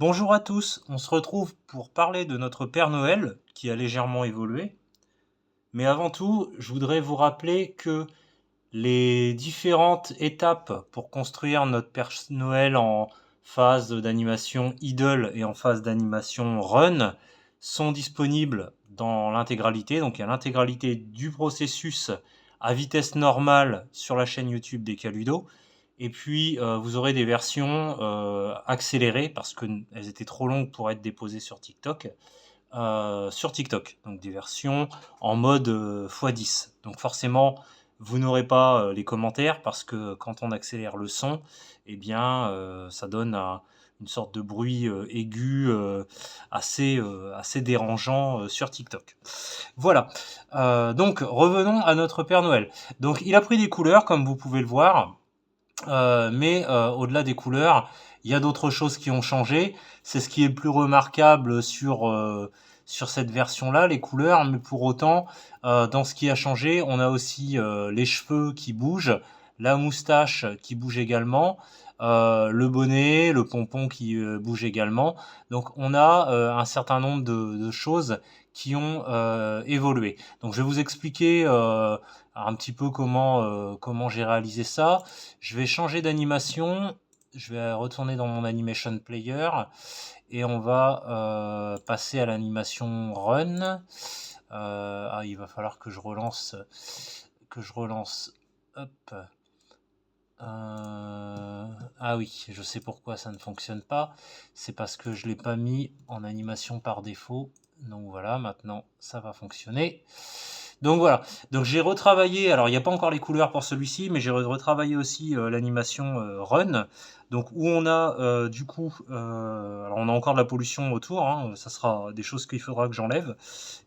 Bonjour à tous, on se retrouve pour parler de notre Père Noël qui a légèrement évolué. Mais avant tout, je voudrais vous rappeler que les différentes étapes pour construire notre Père Noël en phase d'animation idle et en phase d'animation run sont disponibles dans l'intégralité. Donc il y a l'intégralité du processus à vitesse normale sur la chaîne YouTube des Caludo. Et puis vous aurez des versions accélérées parce qu'elles étaient trop longues pour être déposées sur TikTok. Donc des versions en mode x10. Donc forcément, vous n'aurez pas les commentaires parce que quand on accélère le son, eh bien, ça donne une sorte de bruit aigu assez dérangeant sur TikTok. Voilà. Donc revenons à notre Père Noël. Donc il a pris des couleurs comme vous pouvez le voir. Mais au-delà des couleurs, il y a d'autres choses qui ont changé. C'est ce qui est le plus remarquable sur cette version-là, les couleurs. Mais pour autant, dans ce qui a changé, on a aussi les cheveux qui bougent, la moustache qui bouge également, le bonnet, le pompon qui bouge également. Donc on a un certain nombre de choses qui ont évolué. Donc je vais vous expliquer un petit peu comment j'ai réalisé ça. Je vais changer d'animation. Je vais retourner dans mon animation player et on va passer à l'animation run. Il va falloir que je relance. Hop. Ah oui, je sais pourquoi ça ne fonctionne pas. C'est parce que je l'ai pas mis en animation par défaut. Donc voilà, maintenant ça va fonctionner. Donc voilà, donc j'ai retravaillé, alors il n'y a pas encore les couleurs pour celui-ci, mais j'ai retravaillé aussi l'animation run, donc où on a du coup, alors on a encore de la pollution autour, hein, ça sera des choses qu'il faudra que j'enlève,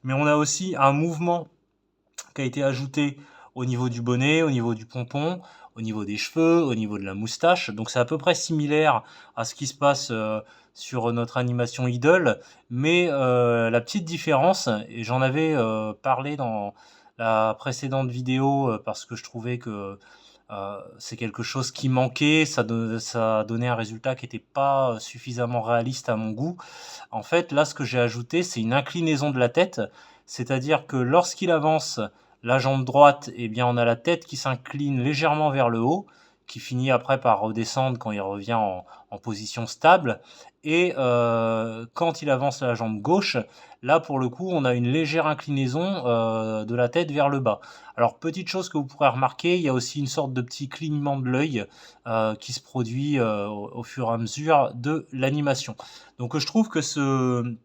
mais on a aussi un mouvement qui a été ajouté au niveau du bonnet, au niveau du pompon, au niveau des cheveux, au niveau de la moustache. Donc c'est à peu près similaire à ce qui se passe sur notre animation idle, mais la petite différence, et j'en avais parlé dans la précédente vidéo parce que je trouvais que c'est quelque chose qui manquait, ça donnait un résultat qui n'était pas suffisamment réaliste à mon goût. En fait, là, ce que j'ai ajouté, c'est une inclinaison de la tête, c'est-à-dire que lorsqu'il avance la jambe droite, eh bien, on a la tête qui s'incline légèrement vers le haut, qui finit après par redescendre quand il revient en position stable. Et quand il avance la jambe gauche, là, pour le coup, on a une légère inclinaison de la tête vers le bas. Alors, petite chose que vous pourrez remarquer, il y a aussi une sorte de petit clignement de l'œil qui se produit au fur et à mesure de l'animation. Donc, je trouve que ce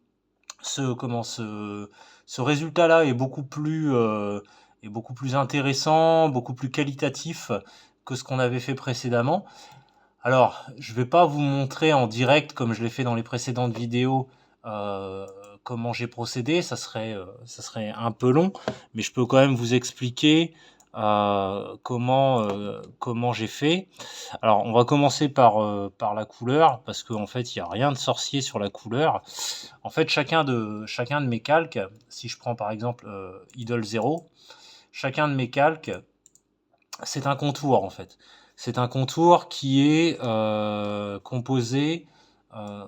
résultat-là est beaucoup plus intéressant, beaucoup plus qualitatif que ce qu'on avait fait précédemment. Alors, je vais pas vous montrer en direct, comme je l'ai fait dans les précédentes vidéos, comment j'ai procédé, ça serait un peu long, mais je peux quand même vous expliquer comment j'ai fait. Alors, on va commencer par la couleur, parce qu'en fait, il n'y a rien de sorcier sur la couleur. En fait, chacun de mes calques, si je prends par exemple Idol 0, chacun de mes calques, c'est un contour en fait. C'est un contour qui est composé euh,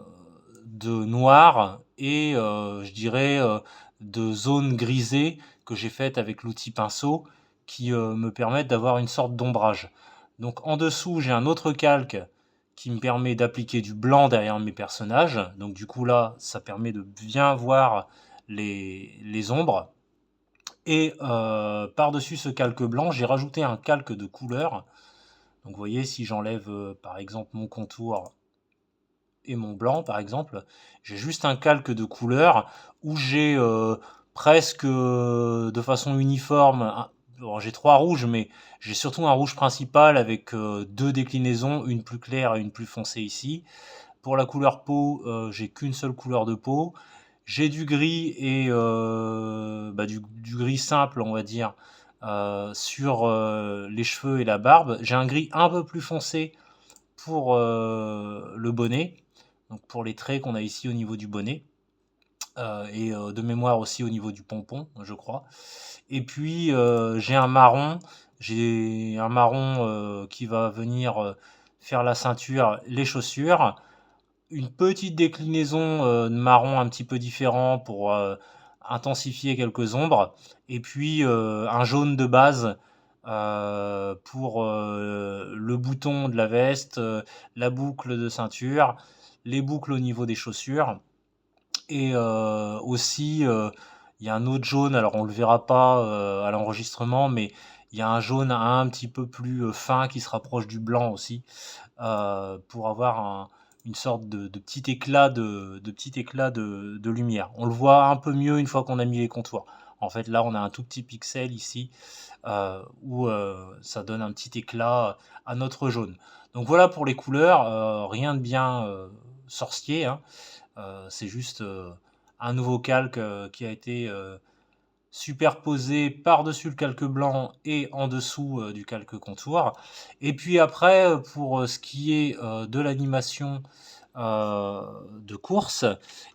de noir et je dirais de zones grisées que j'ai faites avec l'outil pinceau qui me permettent d'avoir une sorte d'ombrage. Donc en dessous, j'ai un autre calque qui me permet d'appliquer du blanc derrière mes personnages. Donc du coup là, ça permet de bien voir les ombres. Et par-dessus ce calque blanc, j'ai rajouté un calque de couleur. Donc vous voyez, si j'enlève par exemple mon contour et mon blanc, par exemple, j'ai juste un calque de couleur où j'ai presque de façon uniforme, bon, j'ai trois rouges, mais j'ai surtout un rouge principal avec deux déclinaisons, une plus claire et une plus foncée ici. Pour la couleur peau, j'ai qu'une seule couleur de peau. J'ai du gris et du gris simple, on va dire, sur les cheveux et la barbe. J'ai un gris un peu plus foncé pour le bonnet, donc pour les traits qu'on a ici au niveau du bonnet, et de mémoire aussi au niveau du pompon, je crois. Et puis j'ai un marron qui va venir faire la ceinture, les chaussures. une petite déclinaison de marron un petit peu différent pour intensifier quelques ombres, et puis un jaune de base pour le bouton de la veste, la boucle de ceinture, les boucles au niveau des chaussures, et aussi il y a un autre jaune, alors on le verra pas à l'enregistrement, mais il y a un jaune un petit peu plus fin qui se rapproche du blanc aussi, pour avoir une sorte de petit éclat de lumière. On le voit un peu mieux une fois qu'on a mis les contours. En fait, là, on a un tout petit pixel ici où ça donne un petit éclat à notre jaune. Donc voilà pour les couleurs, rien de bien sorcier, hein. C'est juste un nouveau calque qui a été superposé par-dessus le calque blanc et en dessous du calque contour. Et puis après, pour ce qui est de l'animation de course,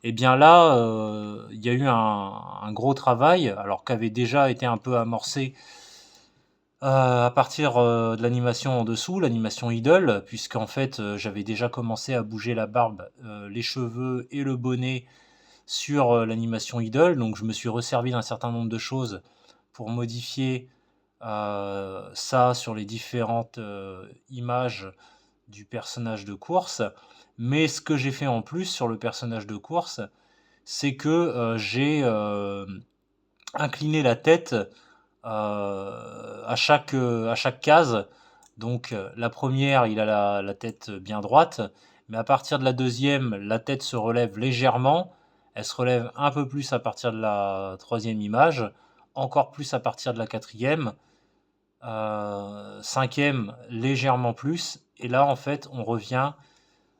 et bien là, il y a eu un gros travail, alors qu'avait déjà été un peu amorcé à partir de l'animation en dessous, l'animation idle, puisqu'en fait j'avais déjà commencé à bouger la barbe, les cheveux et le bonnet sur l'animation idle, donc je me suis resservi d'un certain nombre de choses pour modifier ça sur les différentes images du personnage de course. Mais ce que j'ai fait en plus sur le personnage de course, c'est que j'ai incliné la tête à chaque case. Donc la première, il a la tête bien droite, mais à partir de la deuxième, la tête se relève légèrement. Elle se relève un peu plus à partir de la troisième image, encore plus à partir de la quatrième, cinquième légèrement plus. Et là, en fait, on revient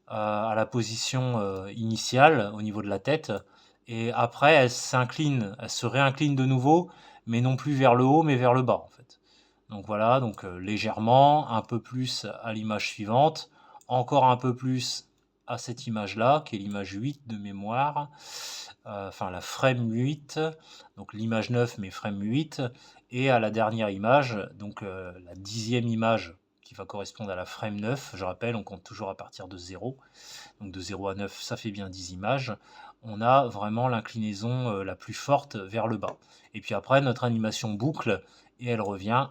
à la position initiale au niveau de la tête. Et après, elle se réincline de nouveau, mais non plus vers le haut, mais vers le bas, en fait. Donc voilà, donc légèrement, un peu plus à l'image suivante, encore un peu plus à cette image-là, qui est l'image 8 de mémoire, enfin la frame 8, donc l'image 9 mais frame 8, et à la dernière image, donc la 10e image qui va correspondre à la frame 9, je rappelle, on compte toujours à partir de 0, donc de 0 à 9, ça fait bien 10 images, on a vraiment l'inclinaison la plus forte vers le bas. Et puis après, notre animation boucle, et elle revient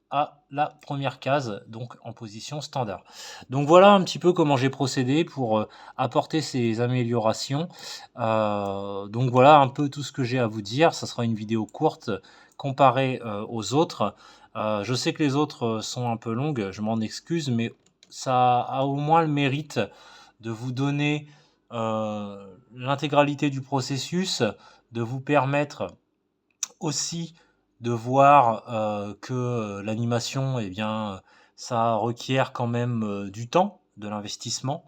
à la première case, donc en position standard. Donc voilà un petit peu comment j'ai procédé pour apporter ces améliorations. Donc voilà un peu tout ce que j'ai à vous dire. Ça sera une vidéo courte comparée aux autres. Je sais que les autres sont un peu longues, je m'en excuse, mais ça a au moins le mérite de vous donner l'intégralité du processus, de vous permettre aussi de voir que l'animation, eh bien, ça requiert quand même du temps, de l'investissement.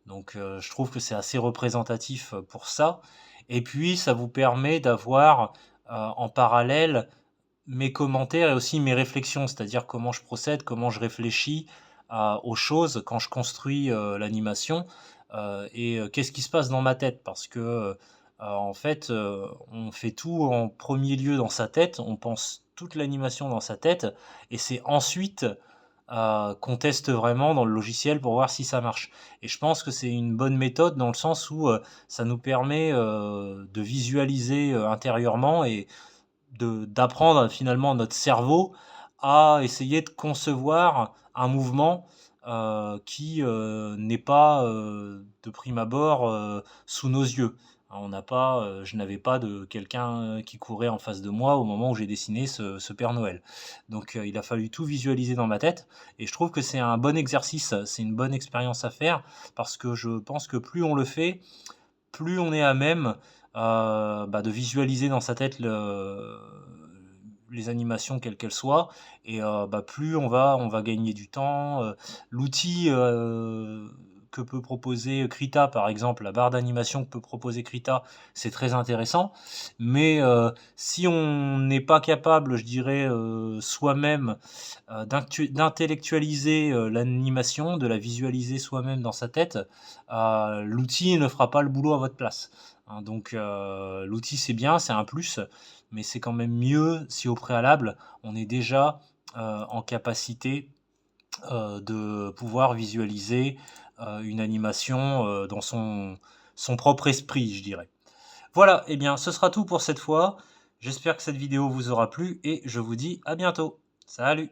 Donc je trouve que c'est assez représentatif pour ça. Et puis ça vous permet d'avoir en parallèle mes commentaires et aussi mes réflexions, c'est-à-dire comment je procède, comment je réfléchis aux choses quand je construis l'animation, et qu'est-ce qui se passe dans ma tête, parce que en fait on fait tout en premier lieu dans sa tête, on pense toute l'animation dans sa tête, et c'est ensuite qu'on teste vraiment dans le logiciel pour voir si ça marche. Et je pense que c'est une bonne méthode dans le sens où ça nous permet de visualiser intérieurement et d'apprendre finalement notre cerveau à essayer de concevoir un mouvement qui n'est pas de prime abord sous nos yeux. On n'a pas, je n'avais pas de quelqu'un qui courait en face de moi au moment où j'ai dessiné ce Père Noël. Donc il a fallu tout visualiser dans ma tête, et je trouve que c'est un bon exercice, c'est une bonne expérience à faire, parce que je pense que plus on le fait, plus on est à même de visualiser dans sa tête les animations quelles qu'elles soient, et plus on va gagner du temps. L'outil que peut proposer Krita, par exemple, la barre d'animation que peut proposer Krita, c'est très intéressant, mais si on n'est pas capable, je dirais, soi-même d'intellectualiser l'animation, de la visualiser soi-même dans sa tête, l'outil ne fera pas le boulot à votre place. Hein. Donc l'outil c'est bien, c'est un plus, mais c'est quand même mieux si au préalable on est déjà en capacité de pouvoir visualiser une animation dans son propre esprit, je dirais. Voilà, et bien ce sera tout pour cette fois. J'espère que cette vidéo vous aura plu et je vous dis à bientôt. Salut!